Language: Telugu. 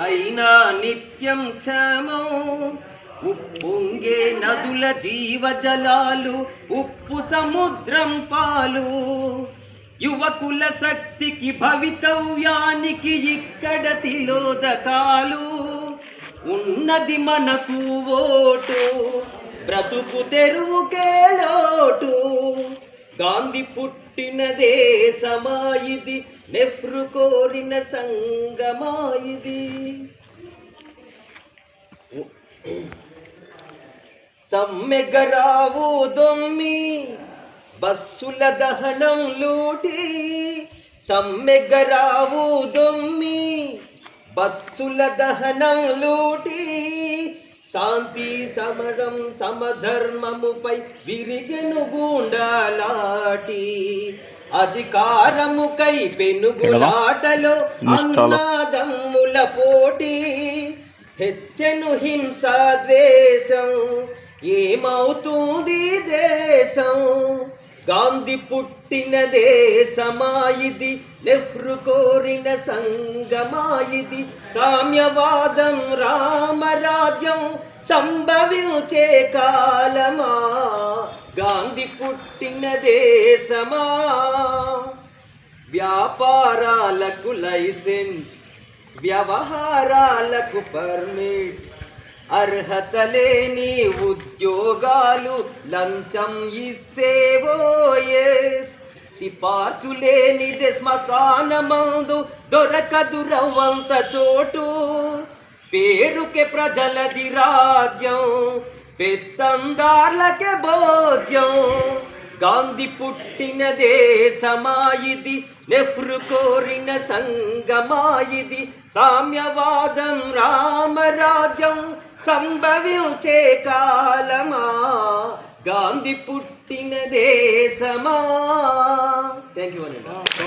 అయినా నిత్యం క్షమం. ఉప్పొంగే నదుల జీవజలాలు ఉప్పు సముద్రం పాలు. యువకుల శక్తికి భవితవ్యానికి ఇక్కడ తిలోదకాలు. ఉన్నది మనకు ఓటు, బ్రతుకు తెరువుకే లోటు. గాంధీ పుట్టిన దేశమాయిది, నెహ్రూ కోరిన సంగమాయిది. సమ్మెగరావు దొమ్మి బస్సుల దహనం లూటి. సమ్మెగరావు దొమ్మి బస్సుల దహనం లూటి. శాంతి సమరం సమధర్మముపై విరిగెను గూండాలాటి. అధికారముకై పెనుగులాటలో అన్నాదమ్ముల పోటీ. హెచ్చెను హింసా ద్వేషం, ఏమవుతుంది దేశం. గాంధీ పుట్టిన దేశమాయిది, నెహ్రూ కోరిన సంగమాయిది. సామ్యవాదం రామరాజ్యం సంభవించే కాలమా, గాంధీ పుట్టిన దేశమా. వ్యాపారాలకు లైసెన్స్, వ్యవహారాలకు పర్మిట్. అర్హత లేని ఉద్యోగాలు లంచం ఇస్తే ఓఎస్. సిపార్సు లేనిదే శ్మశానమందు దొరకదు రవ్వంత చోటు. పేరుకే ప్రజలది రాజ్యం, పెత్తందార్లకే భోజ్యం. గాంధీ పుట్టిన దేశమాయిది, నెహ్రూ కోరిన సంగమాయిది. సామ్యవాదం రామరాజ్యం సంభవించే కాలమా, గాంధీ పుట్టిన దేశమా. Thank you.